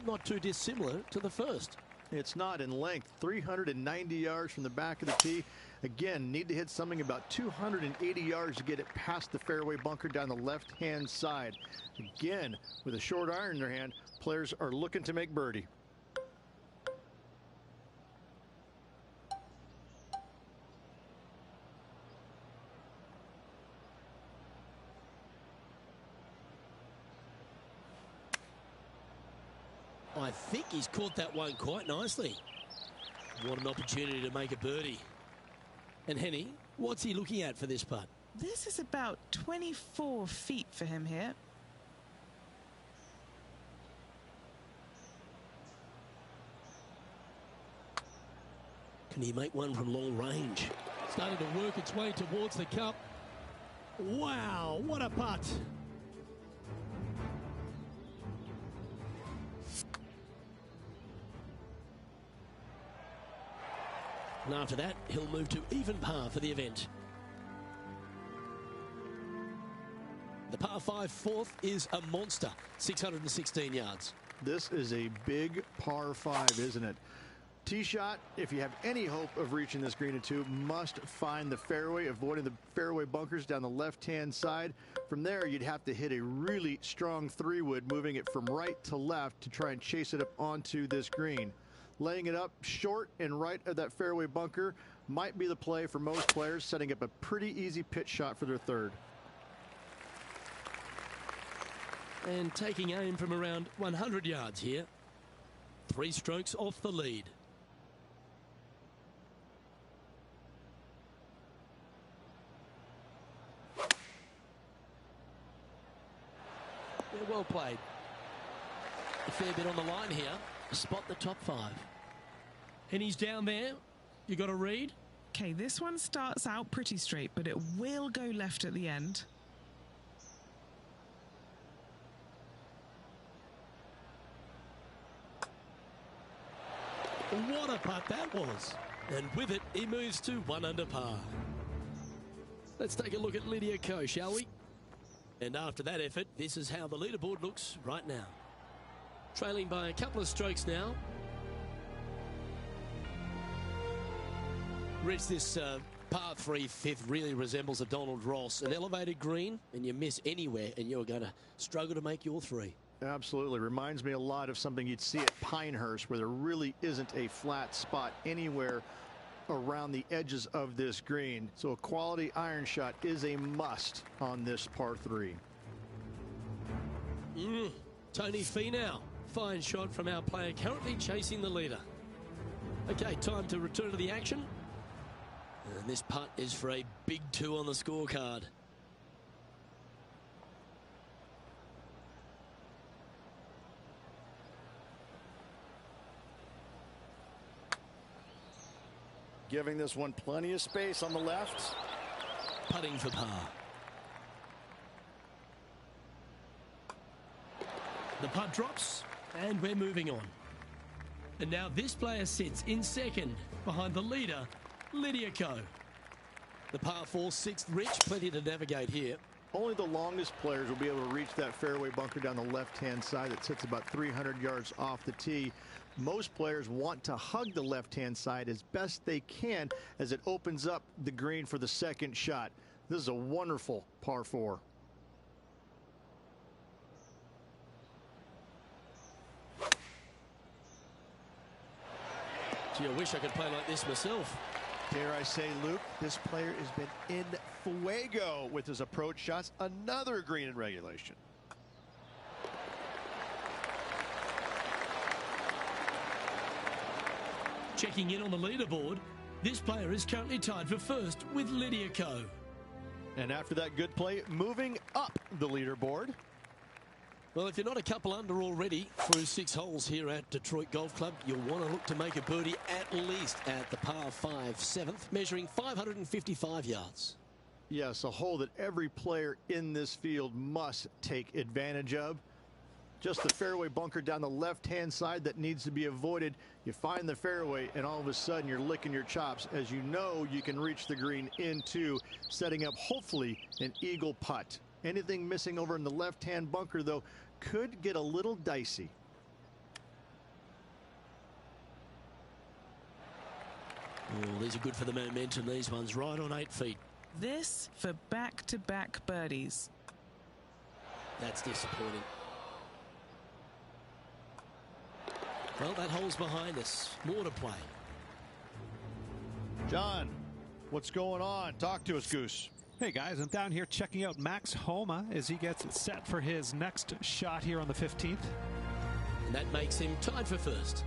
not too dissimilar to the first. It's not in length. 390 yards from the back of the tee. Again, need to hit something about 280 yards to get it past the fairway bunker down the left-hand side. Again, with a short iron in their hand, players are looking to make birdie. I think he's caught that one quite nicely. What an opportunity to make a birdie. And Henny, what's he looking at for this putt? This is about 24 feet for him here. Can he make one from long range? Starting to work its way towards the cup. Wow, what a putt. And after that, he'll move to even par for the event. The par 5 fourth is a monster, 616 yards. This is a big par 5, isn't it? Tee shot, if you have any hope of reaching this green in two, must find the fairway, avoiding the fairway bunkers down the left-hand side. From there, you'd have to hit a really strong 3-wood, moving it from right to left to try and chase it up onto this green. Laying it up short and right of that fairway bunker might be the play for most players, setting up a pretty easy pitch shot for their third. And taking aim from around 100 yards here. 3 strokes off the lead. Yeah, well played. A fair bit on the line here. Spot the top 5. And he's down there. You got to read. Okay, this one starts out pretty straight, but it will go left at the end. What a putt that was. And with it, he moves to 1 under par. Let's take a look at Lydia Ko, shall we? And after that effort, this is how the leaderboard looks right now. Trailing by a couple of strokes now. Rich, this par 3 fifth really resembles a Donald Ross, an elevated green, and you miss anywhere, and you're going to struggle to make your 3. Absolutely. Reminds me a lot of something you'd see at Pinehurst, where there really isn't a flat spot anywhere around the edges of this green. So a quality iron shot is a must on this par 3. Tony Finau. Fine shot from our player currently chasing the leader. Okay, time to return to the action. And this putt is for a big 2 on the scorecard. Giving this one plenty of space on the left. Putting for par. The putt drops, and we're moving on. And now this player sits in second behind the leader, Lydia Ko. The par 4 6th, Rich, plenty to navigate here. Only the longest players will be able to reach that fairway bunker down the left-hand side that sits about 300 yards off the tee. Most players want to hug the left-hand side as best they can as it opens up the green for the second shot. This is a wonderful par 4. Gee, I wish I could play like this myself. Dare I say, Luke, this player has been in fuego with his approach shots. Another green in regulation. Checking in on the leaderboard, this player is currently tied for first with Lydia Ko. And after that good play, moving up the leaderboard. Well, if you're not a couple under already through 6 holes here at Detroit Golf Club, you'll want to look to make a birdie at least at the par 5 7th, measuring 555 yards. Yes, a hole that every player in this field must take advantage of. Just the fairway bunker down the left-hand side that needs to be avoided. You find the fairway, and all of a sudden you're licking your chops as you know you can reach the green into, setting up hopefully an eagle putt. Anything missing over in the left-hand bunker, though, could get a little dicey. Oh, these are good for the momentum. These ones right on 8 feet. This for back-to-back birdies. That's disappointing. Well, that hole's behind us. More to play. John, what's going on? Talk to us, Goose. Hey guys, I'm down here checking out Max Homa as he gets set for his next shot here on the 15th. And that makes him tied for first.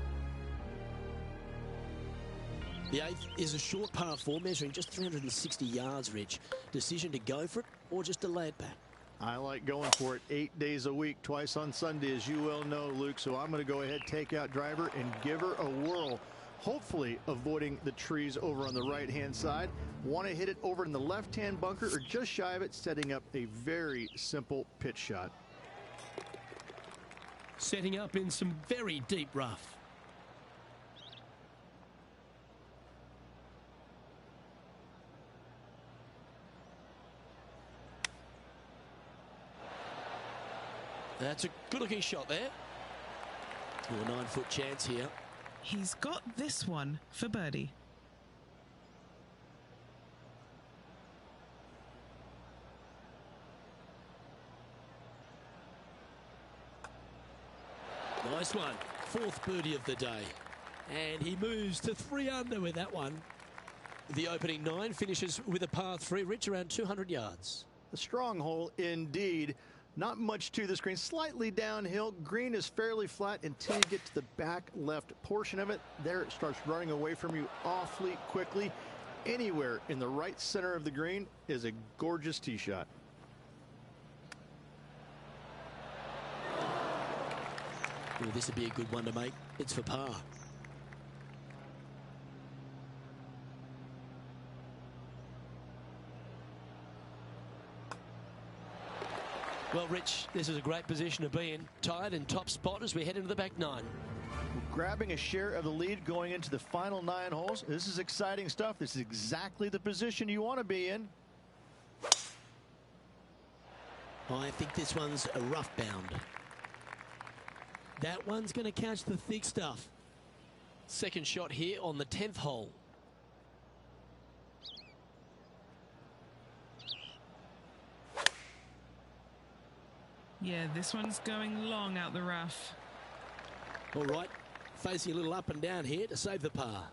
The 8th is a short par 4 measuring just 360 yards, Rich. Decision to go for it or just to lay it back? I like going for it 8 days a week, twice on Sunday, as you well know, Luke. So I'm going to go ahead, take out driver, and give her a whirl. Hopefully avoiding the trees over on the right-hand side. Want to hit it over in the left-hand bunker or just shy of it, setting up a very simple pitch shot. Setting up in some very deep rough. That's a good-looking shot there. A 9-foot chance here. He's got this one for birdie. Nice one. 4th birdie of the day. And he moves to 3 under with that one. The opening 9 finishes with a par 3, Rich, around 200 yards. A strong hole indeed. Not much to this green, slightly downhill. Green is fairly flat until you get to the back left portion of it. There it starts running away from you awfully quickly. Anywhere in the right center of the green is a gorgeous tee shot. Well, this would be a good one to make. It's for par. Well, Rich, this is a great position to be in. Tied in top spot as we head into the back 9. Grabbing a share of the lead going into the final 9 holes. This is exciting stuff. This is exactly the position you want to be in. I think this one's a rough bound. That one's going to catch the thick stuff. Second shot here on the 10th hole. Yeah, this one's going long out the rough. All right, facing a little up and down here to save the par.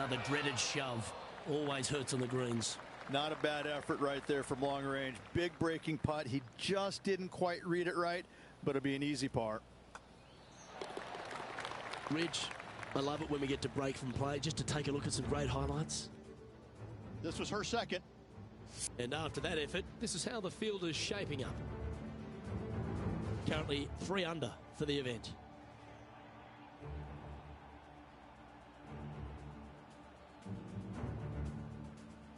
The dreaded shove always hurts on the greens. Not a bad effort right there from long range. Big breaking putt. He just didn't quite read it right, but it'll be an easy par. Rich, I love it when we get to break from play just to take a look at some great highlights. This was her second. And after that effort, this is how the field is shaping up. Currently 3 under for the event.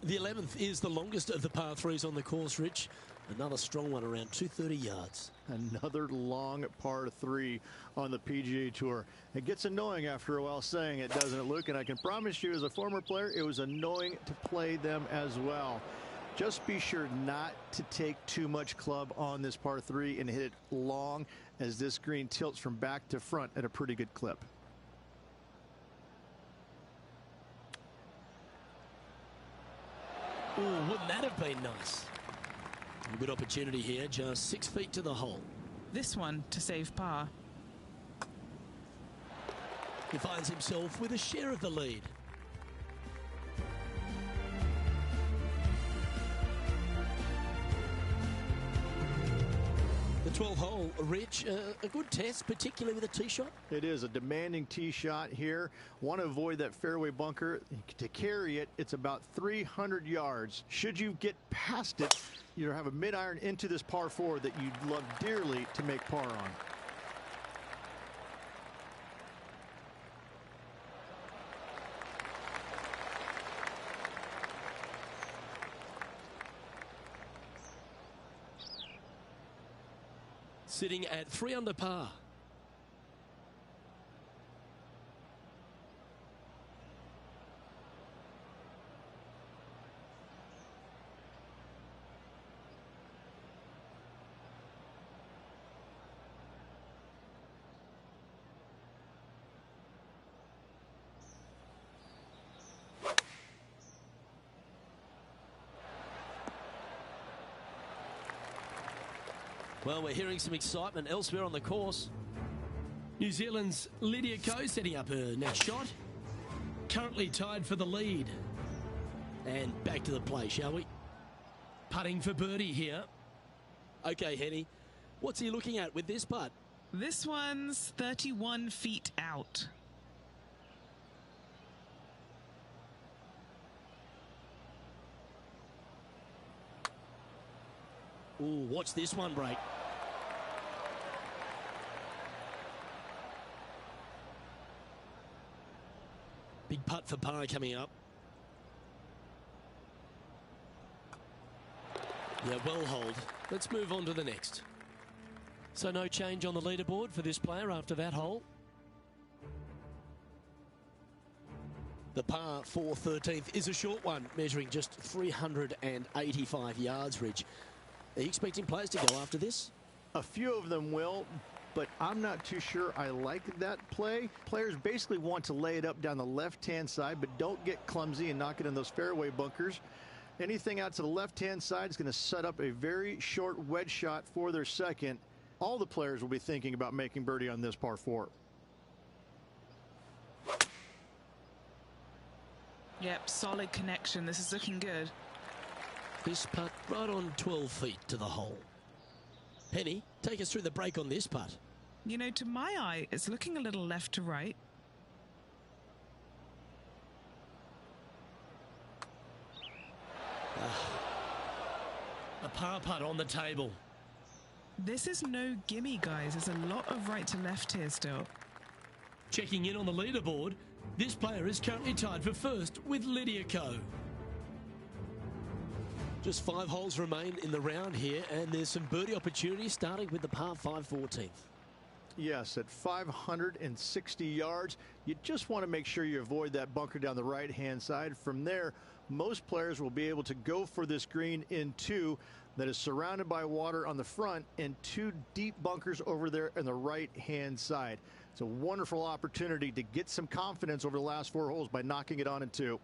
The 11th is the longest of the par 3s on the course, Rich. Another strong one around 230 yards. Another long par 3 on the PGA Tour. It gets annoying after a while saying it, doesn't it, Luke? And I can promise you as a former player, it was annoying to play them as well. Just be sure not to take too much club on this par 3 and hit it long, as this green tilts from back to front at a pretty good clip. Ooh, wouldn't that have been nice? A good opportunity here, just 6 feet to the hole. This one to save par. He finds himself with a share of the lead. The 12th hole, Rich, a good test, particularly with a tee shot. It is a demanding tee shot here. Want to avoid that fairway bunker. To carry it, it's about 300 yards. Should you get past it, you have a mid-iron into this par 4 that you'd love dearly to make par on. Sitting at 3 under par. Well, we're hearing some excitement elsewhere on the course. New Zealand's Lydia Ko setting up her next shot. Currently tied for the lead. And back to the play, shall we? Putting for birdie here. Okay, Henny, what's he looking at with this putt? This one's 31 feet out. Ooh, watch this one break. Big putt for par coming up. Yeah, well hold. Let's move on to the next. So no change on the leaderboard for this player after that hole. The par 4 13th is a short one, measuring just 385 yards, Rich. Are you expecting players to go after this? A few of them will, but I'm not too sure I like that play. Players basically want to lay it up down the left-hand side, but don't get clumsy and knock it in those fairway bunkers. Anything out to the left-hand side is going to set up a very short wedge shot for their second. All the players will be thinking about making birdie on this par 4. Yep, solid connection. This is looking good. This putt right on 12 feet to the hole. Penny, take us through the break on this putt. You know, to my eye, it's looking a little left to right. A par putt on the table. This is no gimme, guys. There's a lot of right to left here still. Checking in on the leaderboard, this player is currently tied for first with Lydia Ko. Just 5 holes remain in the round here, and there's some birdie opportunities starting with the par 5 14th. Yes, at 560 yards, you just want to make sure you avoid that bunker down the right-hand side. From there, most players will be able to go for this green in 2 that is surrounded by water on the front and 2 deep bunkers over there on the right-hand side. It's a wonderful opportunity to get some confidence over the last 4 holes by knocking it on in 2.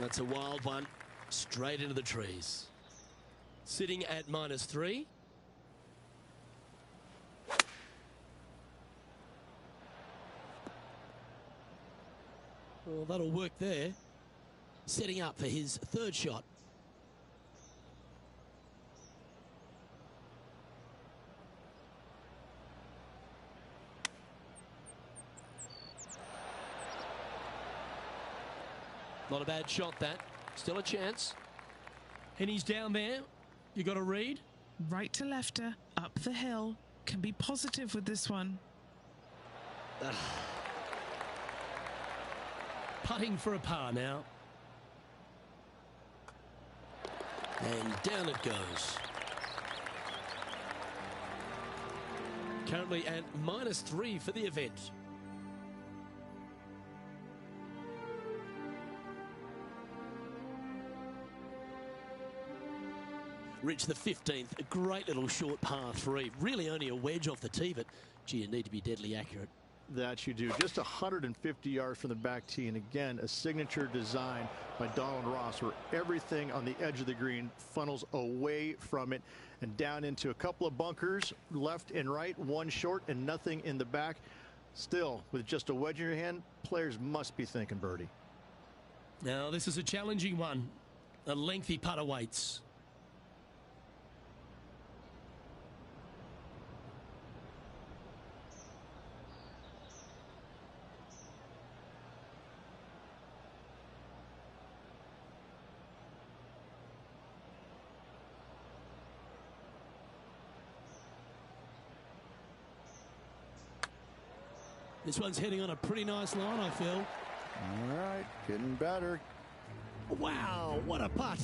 That's a wild one, straight into the trees. Sitting at -3. Well, that'll work there. Setting up for his 3rd shot. Not a bad shot, that. Still a chance. And he's down there. You got to read. Right to lefter, up the hill. Can be positive with this one. Putting for a par now. And down it goes. Currently at -3 for the event. Rich, the 15th, a great little short par 3. Really only a wedge off the tee, but gee, you need to be deadly accurate. That you do. Just 150 yards from the back tee, and again, a signature design by Donald Ross, where everything on the edge of the green funnels away from it and down into a couple of bunkers, left and right, 1 short and nothing in the back. Still, with just a wedge in your hand, players must be thinking birdie. Now, this is a challenging one. A lengthy putt awaits. This one's heading on a pretty nice line, I feel. All right, getting better. Wow, what a putt.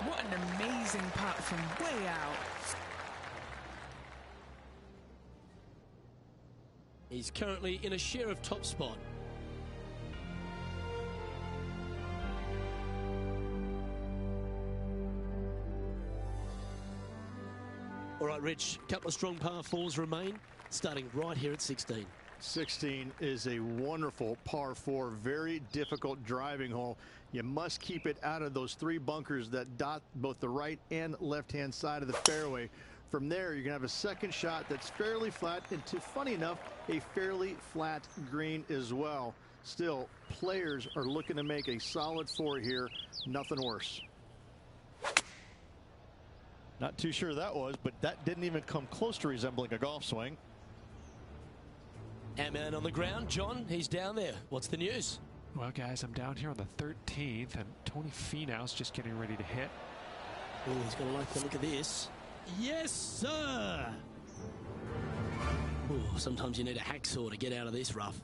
What an amazing putt from way out. He's currently in a share of top spot. All right, Rich, a couple of strong par fours remain, starting right here at 16. 16 is a wonderful par 4, very difficult driving hole. You must keep it out of those 3 bunkers that dot both the right and left-hand side of the fairway. From there, you're going to have a second shot that's fairly flat, and funny enough, a fairly flat green as well. Still, players are looking to make a solid 4 here. Nothing worse. Not too sure that was, but that didn't even come close to resembling a golf swing. Ant-Man on the ground. John, he's down there. What's the news? Well, guys, I'm down here on the 13th, and Tony Finau's just getting ready to hit. Oh, he's going to like the look of this. Yes, sir! Oh, sometimes you need a hacksaw to get out of this rough.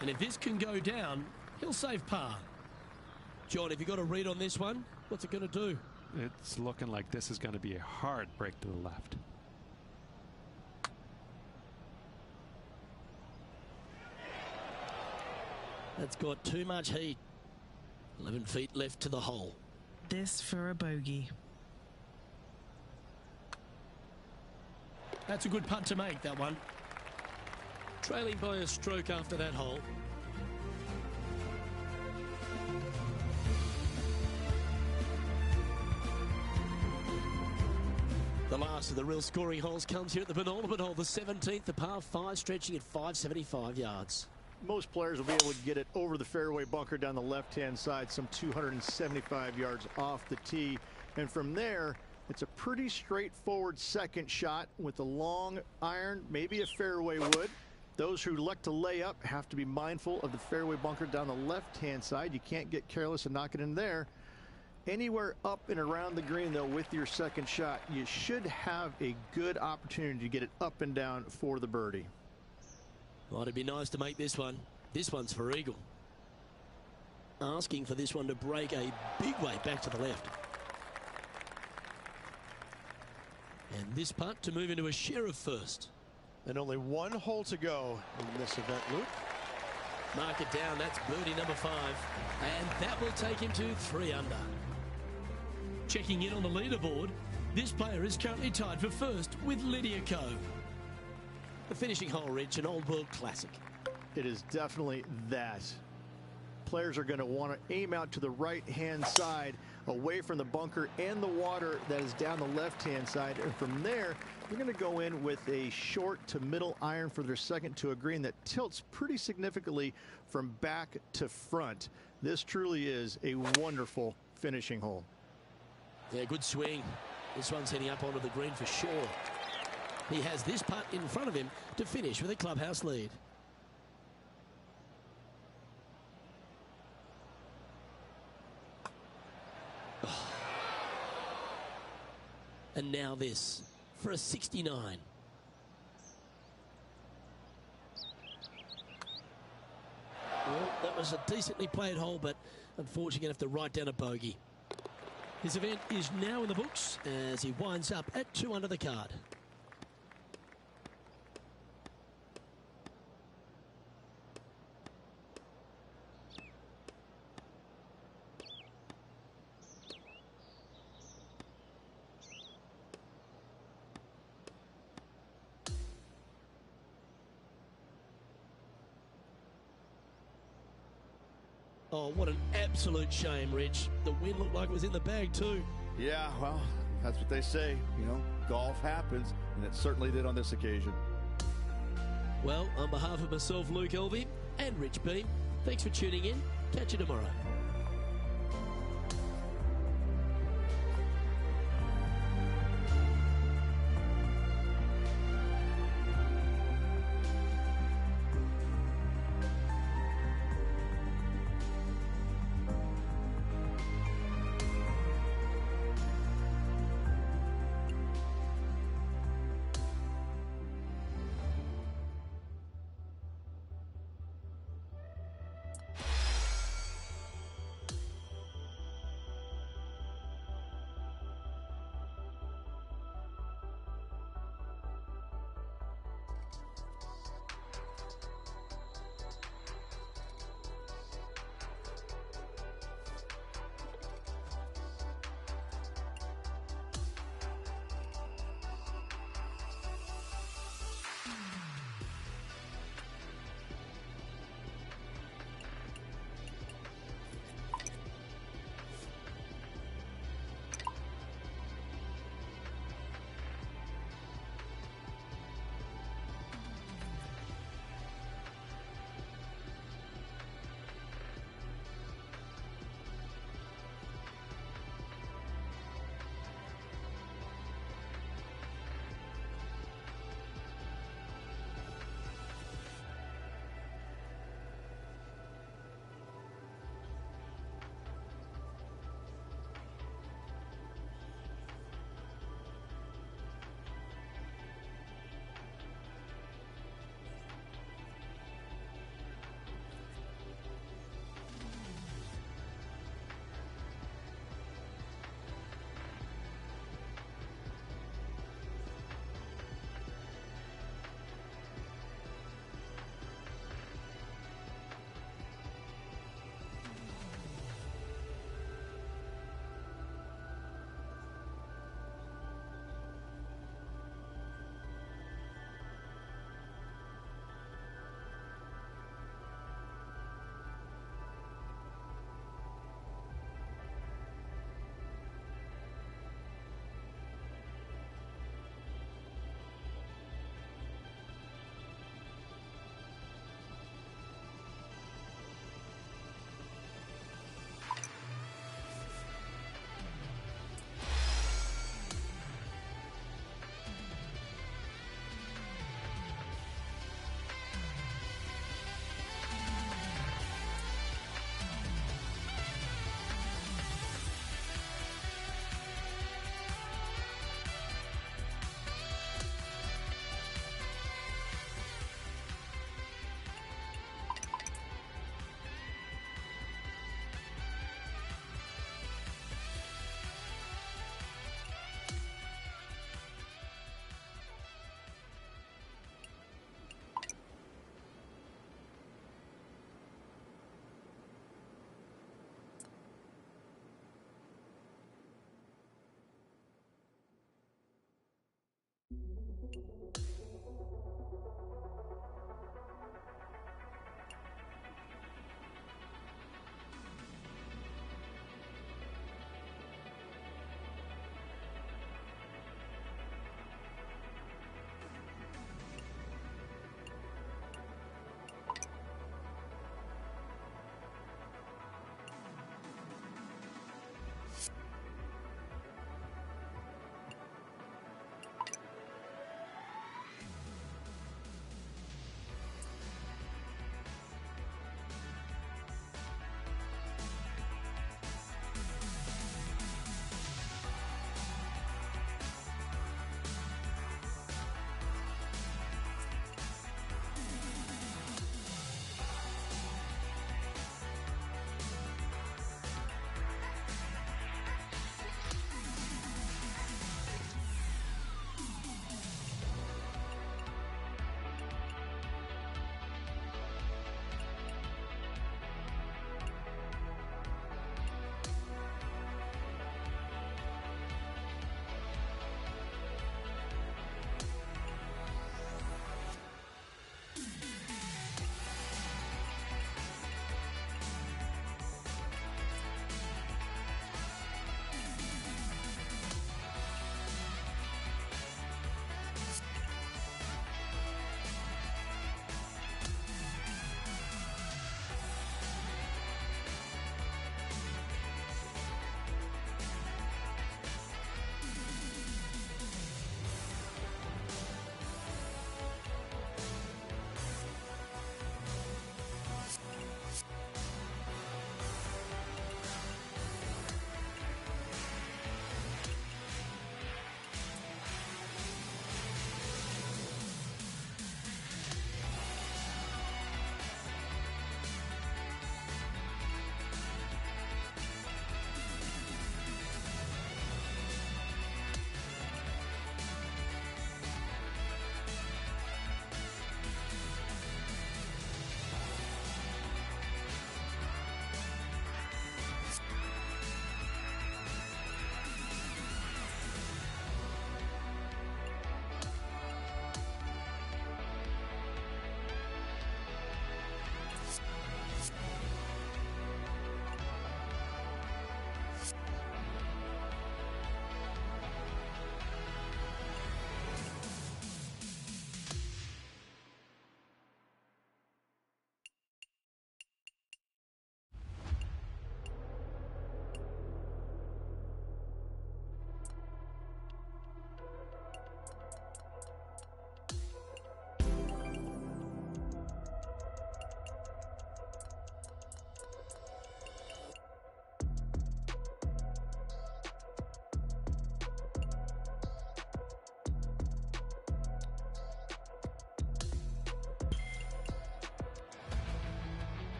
And if this can go down, he'll save par. John, have you got a read on this one? What's it going to do? It's looking like this is going to be a hard break to the left. That's got too much heat. 11 feet left to the hole. This for a bogey. That's a good putt to make, that one. Trailing by a stroke after that hole. The last of the real scoring holes comes here at the penultimate hole, the 17th, the par 5, stretching at 575 yards. Most players will be able to get it over the fairway bunker down the left-hand side, some 275 yards off the tee. And from there, it's a pretty straightforward second shot with a long iron, maybe a fairway wood. Those who elect to lay up have to be mindful of the fairway bunker down the left-hand side. You can't get careless and knock it in there. Anywhere up and around the green, though, with your second shot, you should have a good opportunity to get it up and down for the birdie. Well, it'd be nice to make this one. This one's for eagle. Asking for this one to break a big way back to the left. And this putt to move into a share of first. And only one hole to go in this event, Luke. Mark it down. That's birdie number 5. And that will take him to 3 under. Checking in on the leaderboard, this player is currently tied for first with Lydia Ko. The finishing hole, Rich, an old world classic. It is definitely that. Players are going to want to aim out to the right-hand side, away from the bunker and the water that is down the left-hand side. And from there, they're going to go in with a short to middle iron for their second to a green that tilts pretty significantly from back to front. This truly is a wonderful finishing hole. Yeah, good swing. This one's heading up onto the green for sure. He has this putt in front of him to finish with a clubhouse lead. Oh. And now this for a 69. Well, that was a decently played hole, but unfortunately going to have to write down a bogey. His event is now in the books as he winds up at 2 under the card. Oh, what an absolute shame, Rich. The win looked like it was in the bag too. Yeah, well, that's what they say. You know, golf happens, and it certainly did on this occasion. Well, on behalf of myself, Luke Elvey, and Rich Beam, thanks for tuning in. Catch you tomorrow.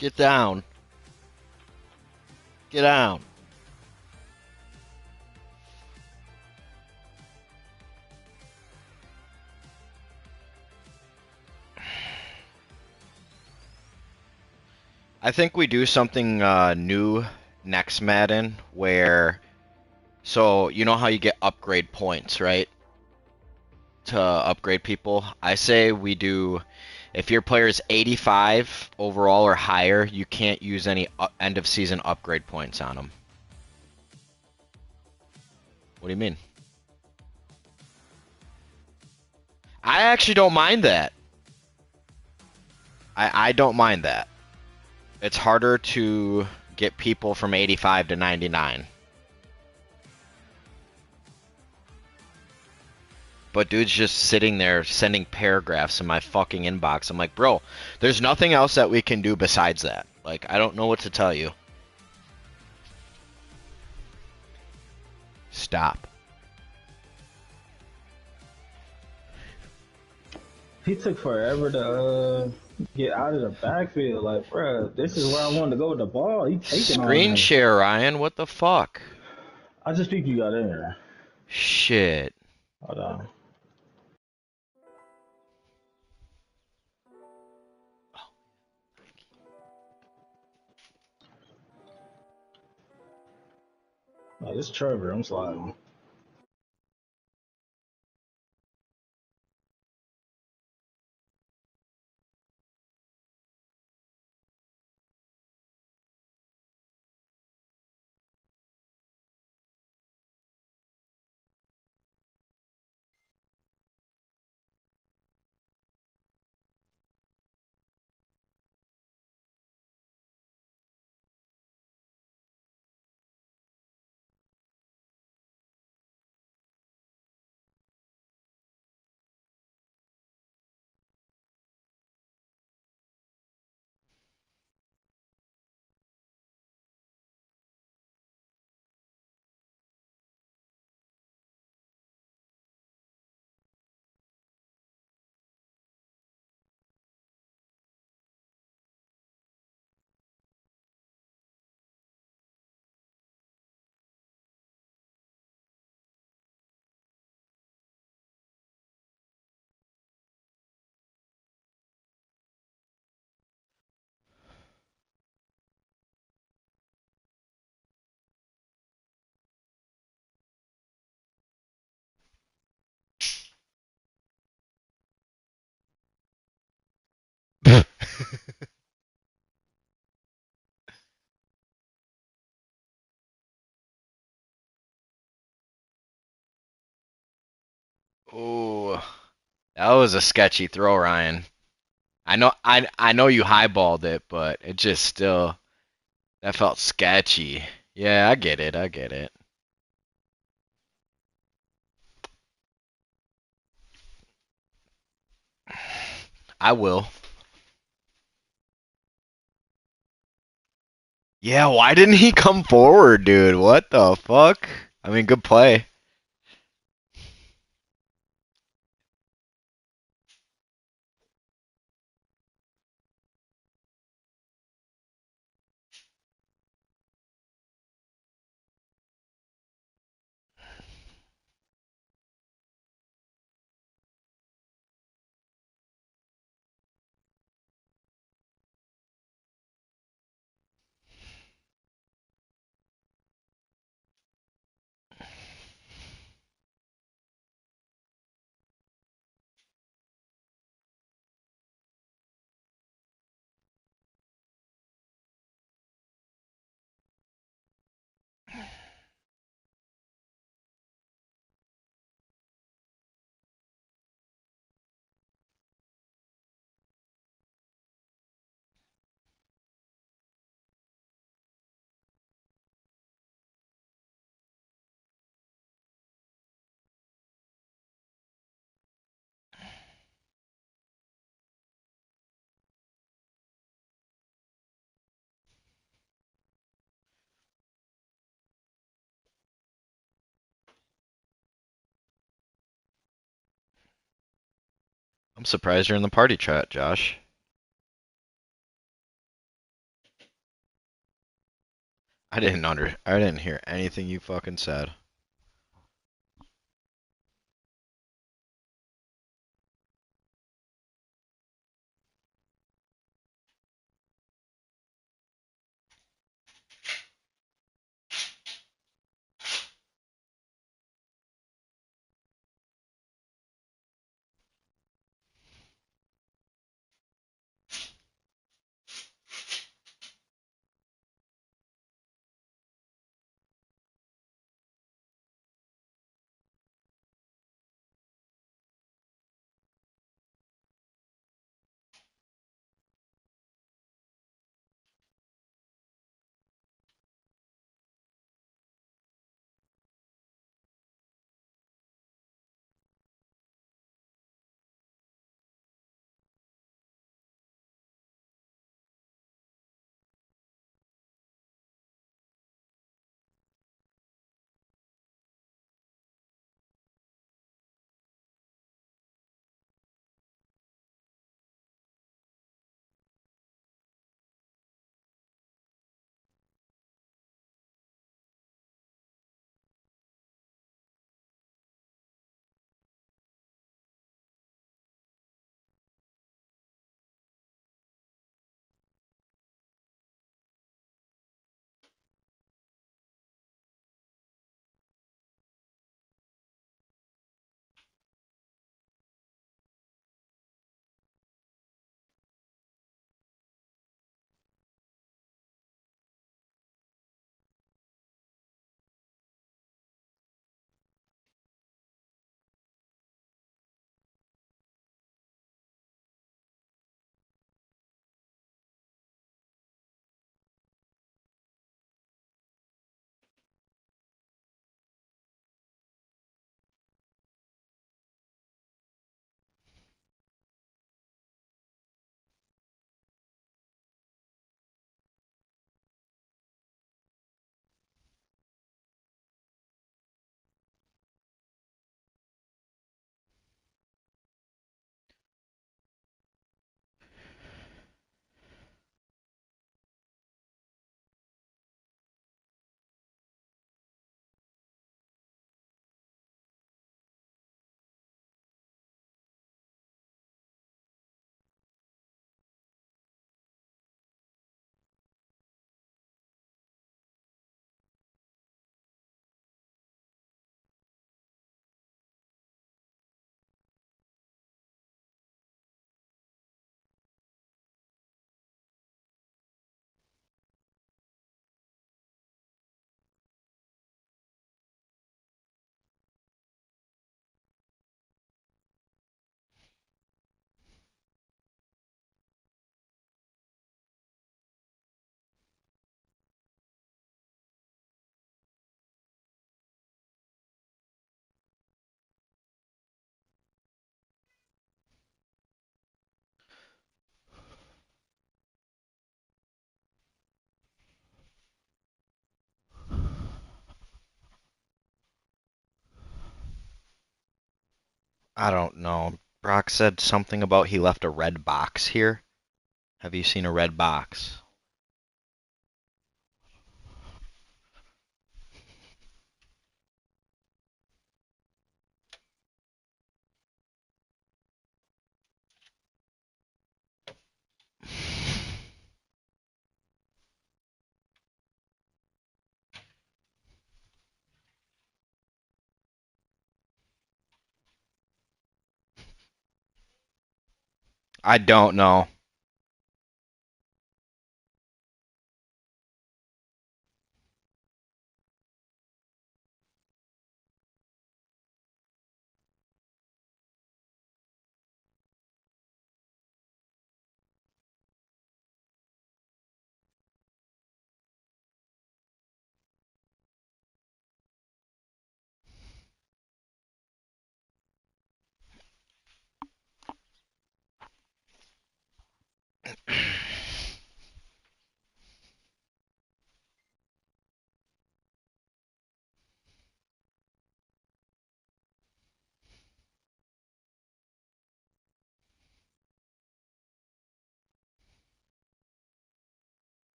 Get down. Get down. I think we do something new next Madden where, so you know how you get upgrade points, right? To upgrade people. I say we do, if your player is 85 overall or higher, you can't use any end of season upgrade points on them. What do you mean? I actually don't mind that. I don't mind that. It's harder to get people from 85 to 99. But dude's just sitting there sending paragraphs in my fucking inbox. I'm like, bro, there's nothing else that we can do besides that. Like, I don't know what to tell you. Stop. He took forever to get out of the backfield. Like, bruh, this is where I wanted to go with the ball. He taking Screen on share, Ryan. What the fuck? I just think you got in there. Shit. Hold on. Oh, this Trevor, I'm sliding. Ooh, that was a sketchy throw, Ryan. I know you highballed it, but it just still that felt sketchy. Yeah, I get it. I get it. I will. Yeah, why didn't he come forward, dude? What the fuck? I mean, good play. I'm surprised you're in the party chat, Josh. I didn't hear anything you fucking said. I don't know. Brock said something about he left a red box here. Have you seen a red box? I don't know.